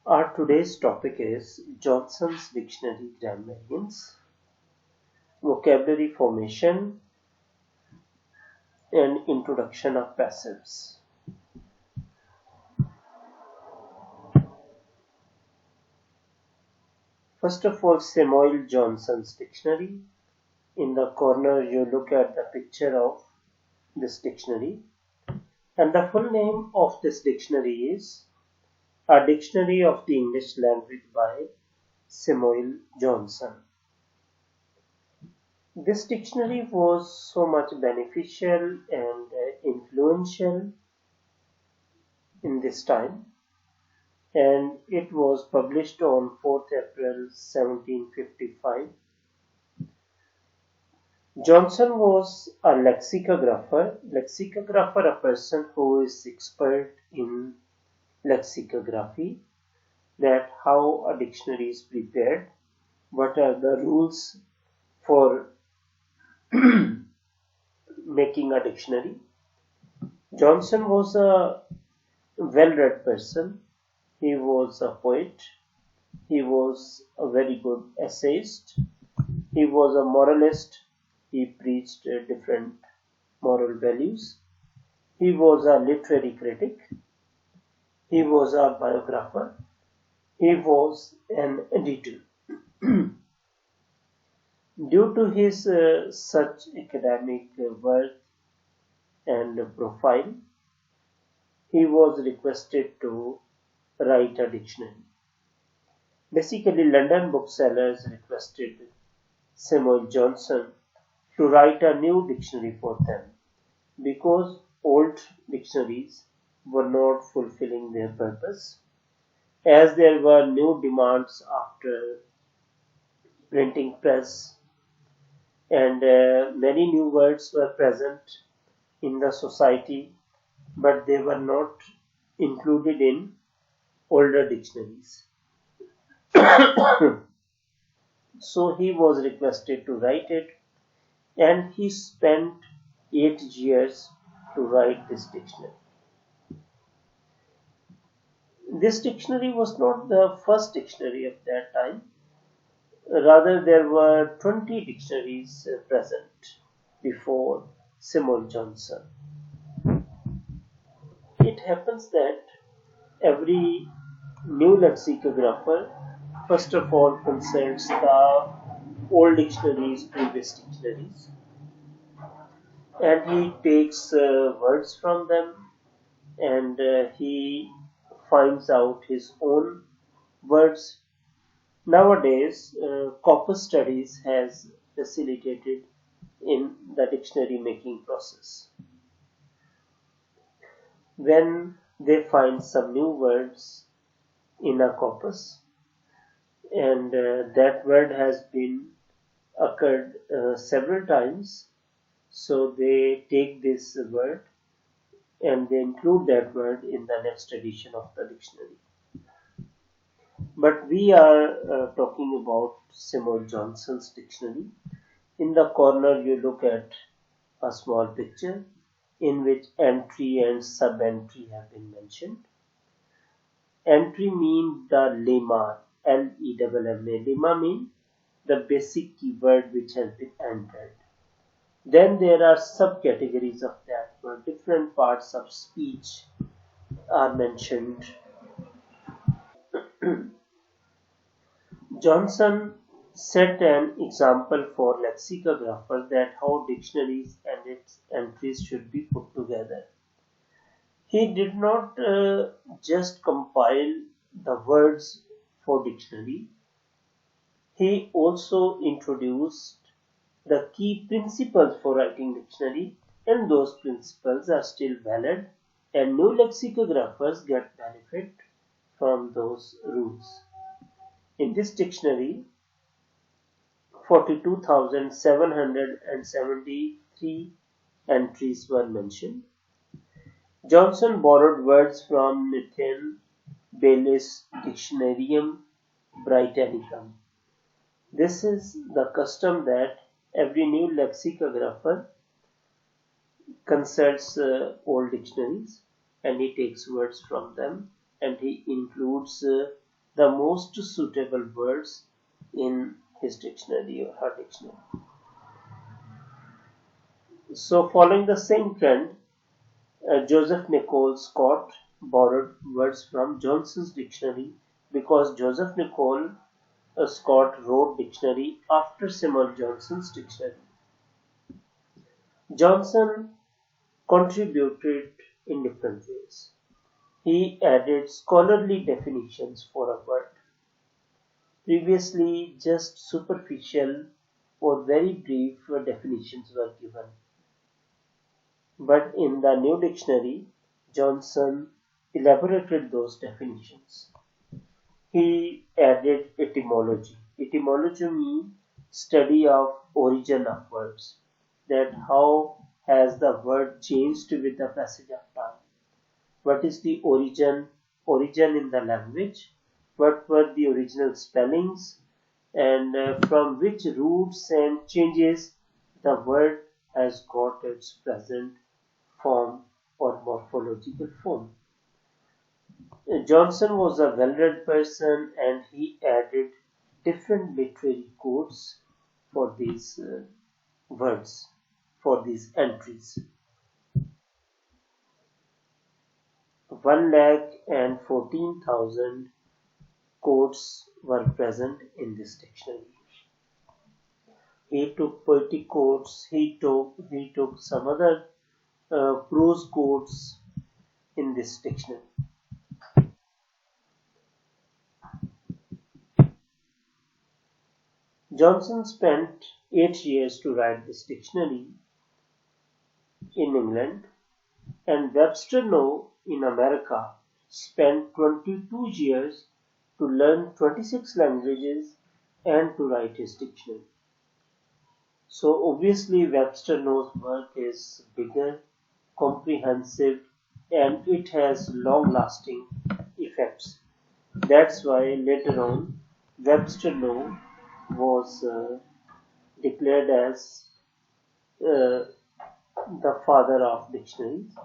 Our today's topic is Johnson's Dictionary Grammarians, Vocabulary Formation and Introduction of Passives. First of all, Samuel Johnson's Dictionary. In the corner you look at the picture of this dictionary, and the full name of this dictionary is A Dictionary of the English Language by Samuel Johnson. This dictionary was so much beneficial and influential in this time, and it was published on 4th April 1755. Johnson was a lexicographer. Lexicographer, a person who is expert in lexicography, that how a dictionary is prepared, what are the rules for making a dictionary. Johnson was a well-read person. He was a poet. He was a very good essayist. He was a moralist. He preached different moral values. He was a literary critic. He was a biographer. He was an editor. Due to his such academic worth and profile, he was requested to write a dictionary. Basically, London booksellers requested Samuel Johnson to write a new dictionary for them because old dictionaries were not fulfilling their purpose, as there were new demands after printing press, and many new words were present in the society, but they were not included in older dictionaries. So he was requested to write it, and he spent 8 years to write this dictionary. This dictionary was not the first dictionary of that time. Rather, there were 20 dictionaries present before Samuel Johnson. It happens that every new lexicographer first of all consults the old dictionaries, previous dictionaries, and he takes words from them, and he finds out his own words. Nowadays, corpus studies has facilitated in the dictionary making process. When they find some new words in a corpus, and that word has been occurred several times, so they take this word and they include that word in the next edition of the dictionary. But we are talking about Samuel Johnson's dictionary. In the corner you look at a small picture in which entry and sub-entry have been mentioned. Entry means the lemma, L-E-M-M-A. Lemma means the basic keyword which has been entered. Then there are subcategories of that where different parts of speech are mentioned. Johnson set an example for lexicographers that how dictionaries and its entries should be put together. He did not just compile the words for dictionary. He also introduced the key principles for writing dictionary, and those principles are still valid, and new lexicographers get benefit from those rules. In this dictionary, 42,773 entries were mentioned. Johnson borrowed words from Nathan Baylis' Dictionarium Britannicum. This is the custom that every new lexicographer consults old dictionaries and he takes words from them and he includes the most suitable words in his dictionary or her dictionary. So, following the same trend, Joseph Nicol Scott borrowed words from Johnson's dictionary because Joseph Nicol Scott wrote dictionary after Samuel Johnson's dictionary. Johnson contributed in different ways. He added scholarly definitions for a word. Previously, just superficial or very brief definitions were given. But in the new dictionary, Johnson elaborated those definitions. He added etymology. Etymology means study of origin of words. That how has the word changed with the passage of time? What is the origin in the language? What were the original spellings? And from which roots and changes the word has got its present form or morphological form. Johnson was a well-read person and he added different literary codes for these words, for these entries. 1,14,000 codes were present in this dictionary. He took poetic codes, he took some other prose codes in this dictionary. Johnson spent 8 years to write this dictionary in England, and Webster in America spent 22 years to learn 26 languages and to write his dictionary. So obviously Webster's work is bigger, comprehensive, and it has long-lasting effects. That's why later on Webster was declared as the father of dictionaries,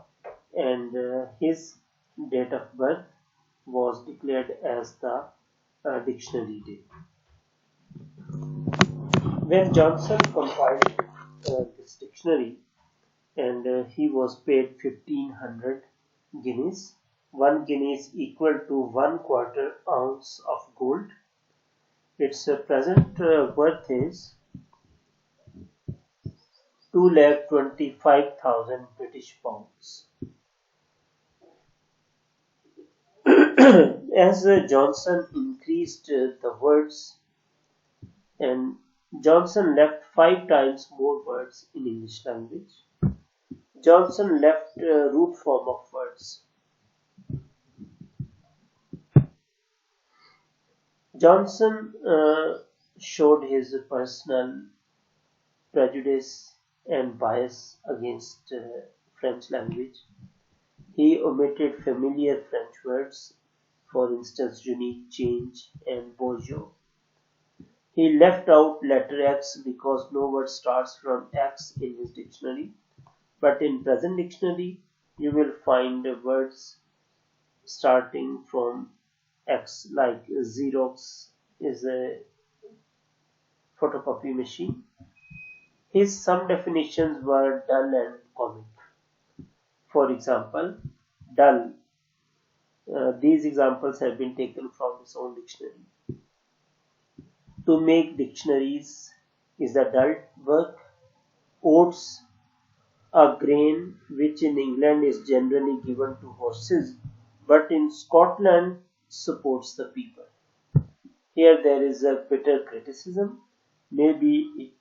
and his date of birth was declared as the dictionary day. When Johnson compiled this dictionary, and he was paid 1,500 guineas. 1 guinea is equal to 1/4 ounce of gold. Its present worth is 2,25,000 British pounds. As Johnson increased the words, and Johnson left 5 times more words in English language. Johnson left root form of words. Johnson showed his personal prejudice and bias against French language. He omitted familiar French words, for instance, unique, change, and bonjour. He left out letter X because no word starts from X in his dictionary. But in present dictionary, you will find words starting from X, like Xerox is a photocopy machine. His some definitions were dull and comic. For example, dull. These examples have been taken from his own dictionary. To make dictionaries is a dull work. Oats, a grain which in England is generally given to horses, but in Scotland supports the people. Here there is a bitter criticism. Maybe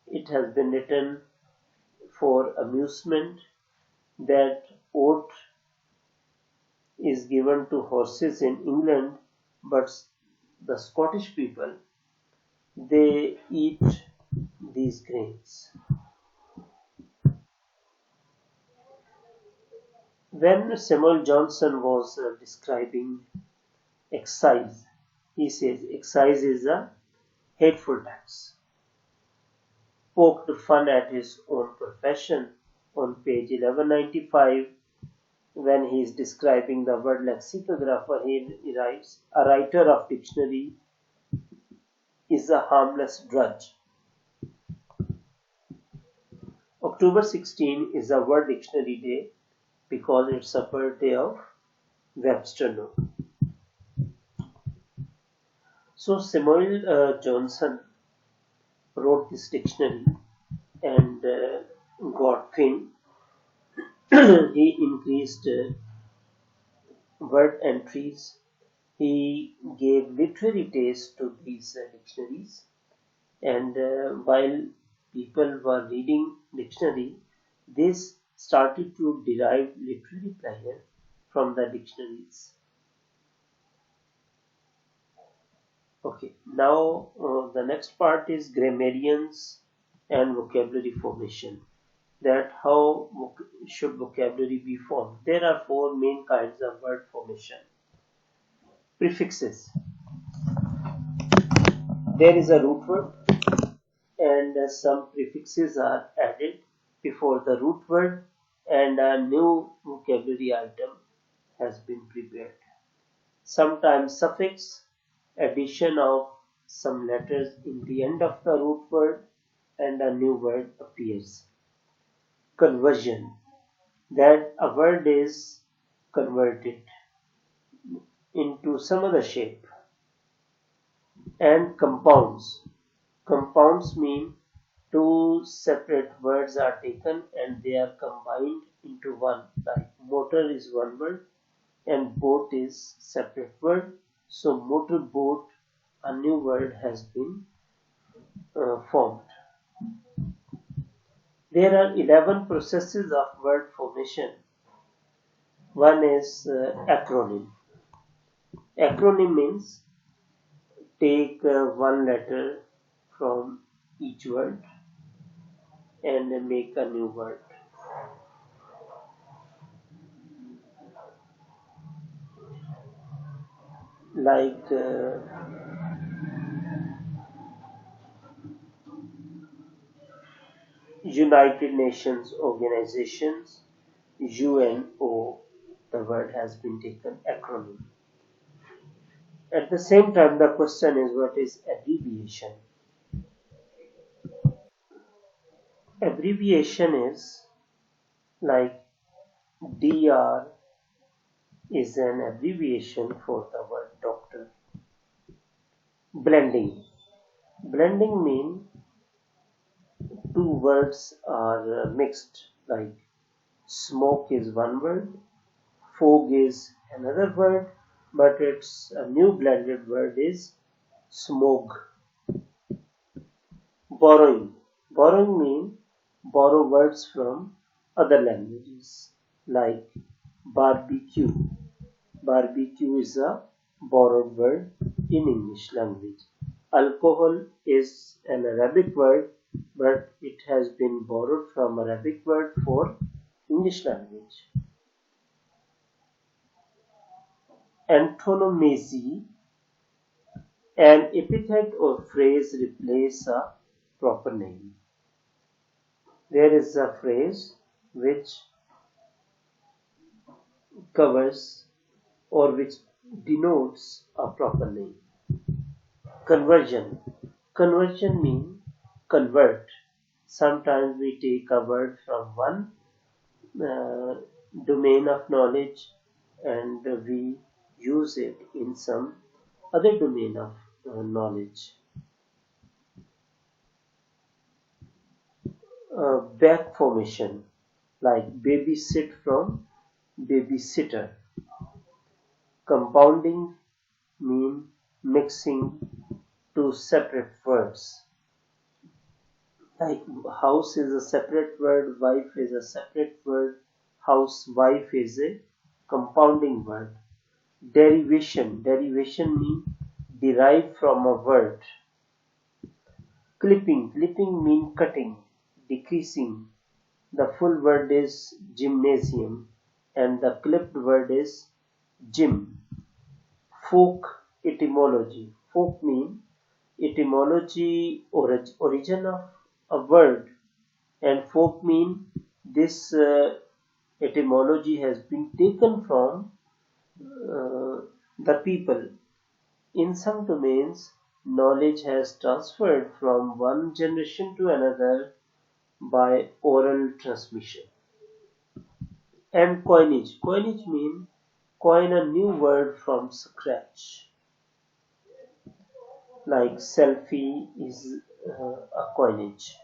it has been written for amusement that oat is given to horses in England, but the Scottish people, they eat these grains. When Samuel Johnson was describing excise, he says excise is a hateful tax. Poked fun at his own profession on page 1195. when he is describing the word lexicographer, he writes, a writer of dictionary is a harmless drudge. October 16 is a World Dictionary Day because it's a birthday of Webster. So Samuel Johnson wrote this dictionary and got fame. He increased word entries. He gave literary taste to these dictionaries, and while people were reading dictionary, they started to derive literary pleasure from the dictionaries. Okay, now the next part is grammarians and vocabulary formation. That how should vocabulary be formed? There are four main kinds of word formation. Prefixes. There is a root word and some prefixes are added before the root word and a new vocabulary item has been prepared. Sometimes suffix, addition of some letters in the end of the root word and a new word appears. Conversion, that a word is converted into some other shape. And compounds. Compounds mean two separate words are taken and they are combined into one. Like motor is one word and boat is separate word. So motorboat, a new word has been formed. There are 11 processes of word formation. One is acronym. Acronym means take one letter from each word and make a new word. Like United Nations Organizations, UNO, the word has been taken acronym. At the same time, the question is, what is abbreviation? Abbreviation is like DR is an abbreviation for the word doctor. Blending. Blending means two words are mixed, like smoke is one word, fog is another word, but its a new blended word is smog. Borrowing. Borrowing means borrow words from other languages, like barbecue. Barbecue is a borrowed word in English language. Alcohol is an Arabic word, but it has been borrowed from Arabic word for English language. Antonomy, an epithet or phrase replaces a proper name. There is a phrase which covers or which denotes a proper name. Conversion. Conversion means convert. Sometimes we take a word from one domain of knowledge and we use it in some other domain of knowledge. Back formation, like babysit from babysitter. Compounding means mixing two separate words. Like house is a separate word, wife is a separate word, housewife is a compounding word. Derivation. Derivation means derived from a word. Clipping. Clipping means cutting, decreasing. The full word is gymnasium and the clipped word is gym. Folk etymology. Folk means etymology, origin of a word, and folk mean this Etymology has been taken from the people. In some domains, knowledge has transferred from one generation to another by oral transmission. And coinage. Coinage means coin a new word from scratch. Like selfie is a coinage.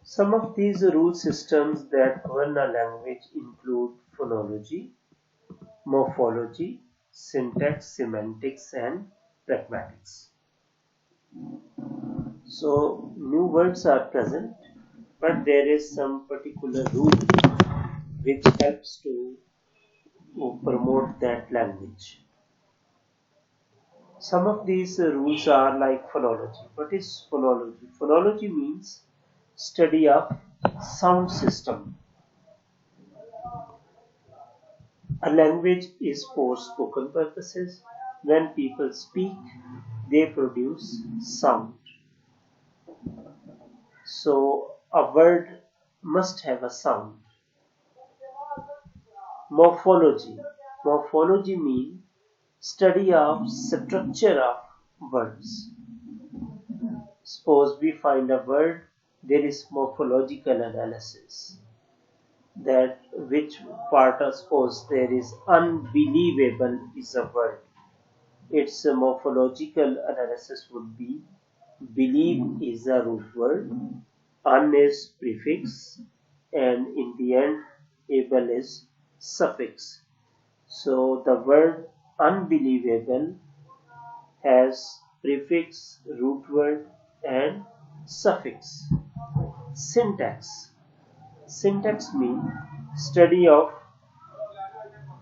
Some of these rule systems that govern a language include phonology, morphology, syntax, semantics, and pragmatics. So new words are present, but there is some particular rule which helps to promote that language. Some of these rules are like phonology. What is phonology? Phonology means study of sound system. A language is for spoken purposes. When people speak, they produce sound. So a word must have a sound. Morphology. Morphology means study of structure of words. Suppose we find a word, there is morphological analysis. That which part of suppose there is unbelievable is a word. Its morphological analysis would be believe is a root word, un is prefix, and in the end able is suffix. So the word unbelievable has prefix, root word, and suffix. Syntax. Syntax means study of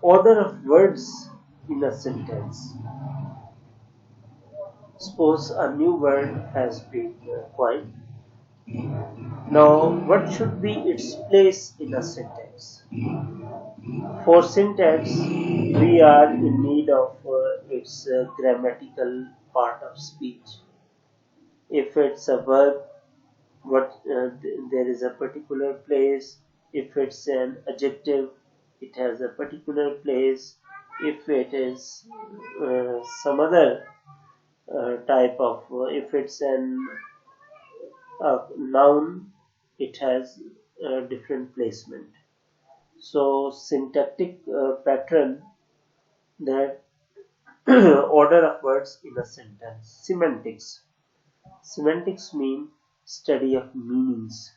order of words in a sentence. Suppose a new word has been coined. Now, what should be its place in a sentence? For syntax, we are in need of its grammatical part of speech. If it's a verb, there is a particular place. If it's an adjective, it has a particular place. If it is some other type of, if it's an noun, it has a different placement. So syntactic pattern, that order of words in a sentence. Semantics. Semantics mean study of meanings.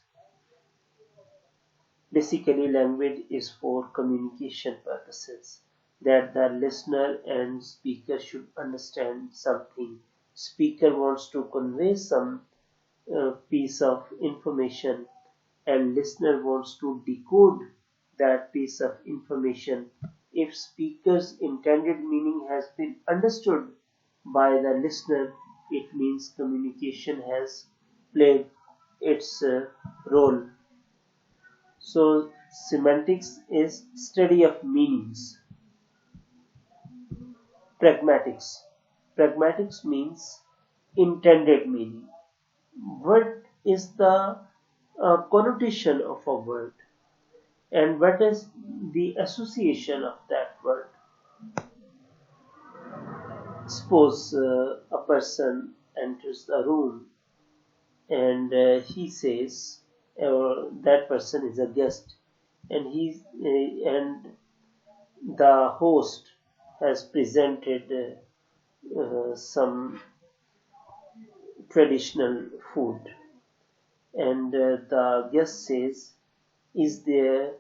Basically, language is for communication purposes, that the listener and speaker should understand something. Speaker wants to convey some piece of information, and listener wants to decode that piece of information. If speaker's intended meaning has been understood by the listener, it means communication has played its role. So semantics is study of meanings. Pragmatics. Pragmatics means intended meaning. What is the connotation of a word, and what is the association of that word? Suppose a person enters the room and he says, that person is a guest, and and the host has presented some traditional food, and the guest says, is there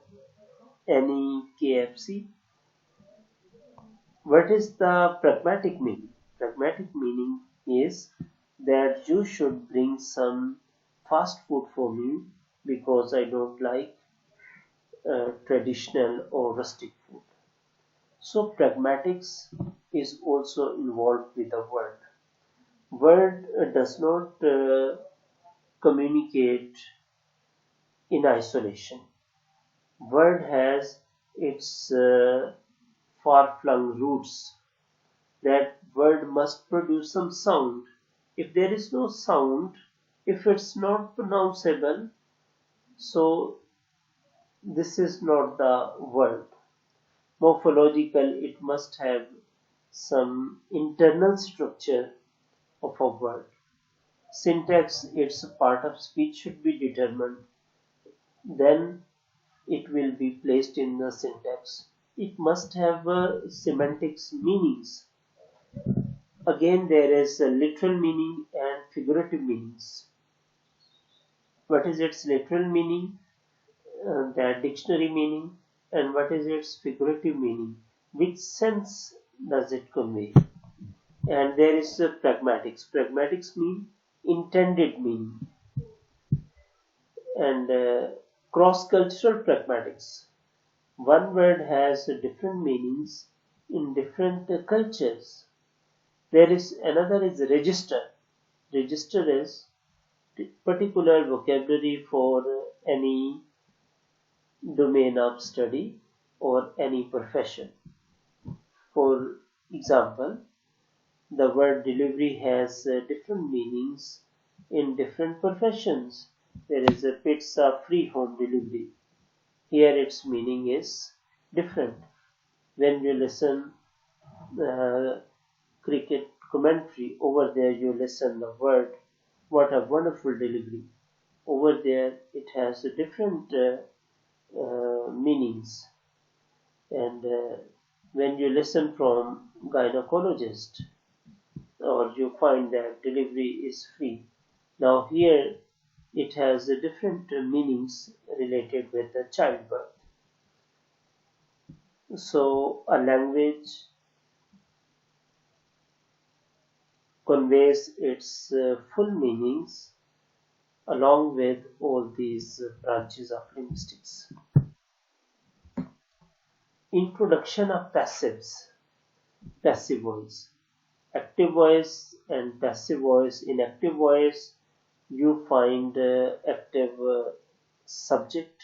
any KFC? What is the pragmatic meaning? Pragmatic meaning is that you should bring some fast food for me because I don't like traditional or rustic food. So pragmatics is also involved with the word. Word does not communicate in isolation. Word has its far-flung roots. That word must produce some sound. If there is no sound, if it's not pronounceable, so this is not the word. Morphological, it must have some internal structure of a word. Syntax, its part of speech should be determined. Then it will be placed in the syntax. It must have semantics meanings. Again, there is a literal meaning and figurative meanings. What is its literal meaning? The dictionary meaning. And what is its figurative meaning? Which sense does it convey? And there is pragmatics. Pragmatics mean intended meaning. And cross-cultural pragmatics. One word has different meanings in different cultures. There is another is register. Register is particular vocabulary for any domain of study or any profession. For example, the word delivery has different meanings in different professions. There is a pizza free home delivery. Here its meaning is different. When you listen cricket commentary, over there you listen the word, what a wonderful delivery. Over there it has different meanings. And when you listen from gynecologist, or you find that delivery is free. Now here it has different meanings related with the childbirth. So a language conveys its full meanings along with all these branches of linguistics. Introduction of passives. Passive voice. Active voice and passive voice. In active voice, you find active subject.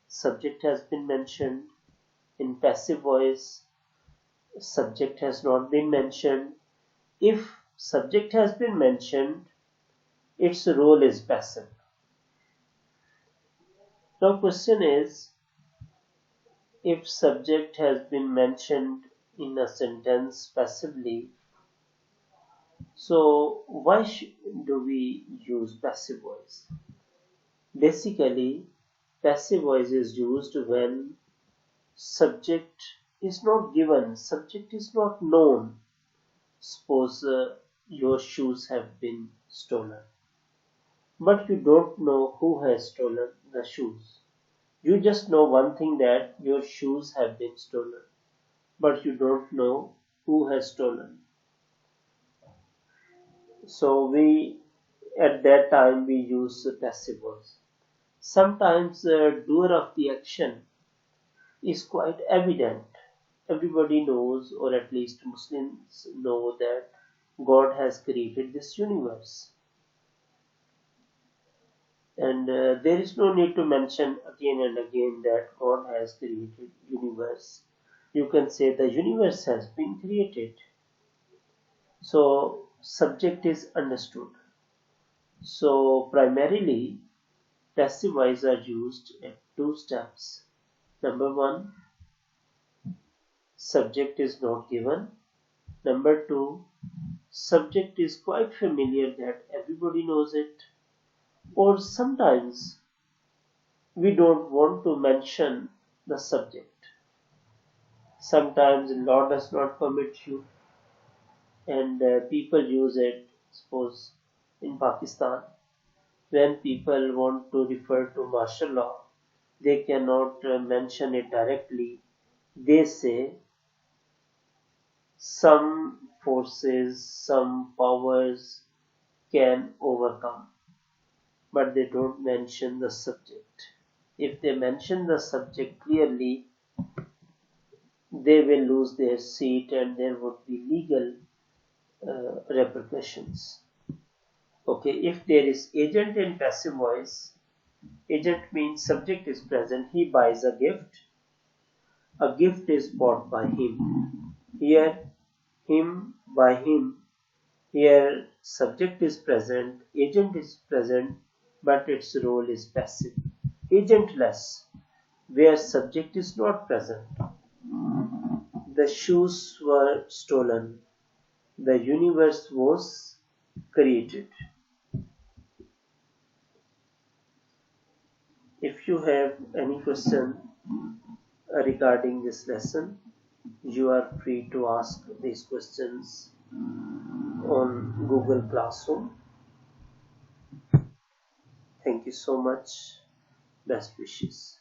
Subject has been mentioned. In passive voice, subject has not been mentioned. If subject has been mentioned, its role is passive. Now question is, if subject has been mentioned in a sentence passively, so why do we use passive voice? Basically, passive voice is used when subject is not given, subject is not known. Suppose your shoes have been stolen, but you don't know who has stolen the shoes. You just know one thing, that your shoes have been stolen, but you don't know who has stolen. So at that time we use passive voice. Sometimes the doer of the action is quite evident. Everybody knows, or at least Muslims know, that God has created this universe. And there is no need to mention again and again that God has created universe. You can say the universe has been created. So subject is understood. So primarily passive voice are used at two steps. Number one, subject is not given. Number two, subject is quite familiar, that everybody knows it. Or sometimes we don't want to mention the subject. Sometimes law does not permit you, and people use it. Suppose in Pakistan, when people want to refer to martial law, they cannot mention it directly. They say some forces, some powers can overcome, but they don't mention the subject. If they mention the subject clearly, they will lose their seat and there would be legal repercussions. Okay, if there is agent in passive voice, agent means subject is present, he buys a gift. A gift is bought by him. Here, him by him. Here, subject is present, agent is present, but its role is passive. Agentless, where subject is not present. The shoes were stolen. The universe was created. If you have any question regarding this lesson, you are free to ask these questions on Google Classroom. Thank you so much. Best wishes.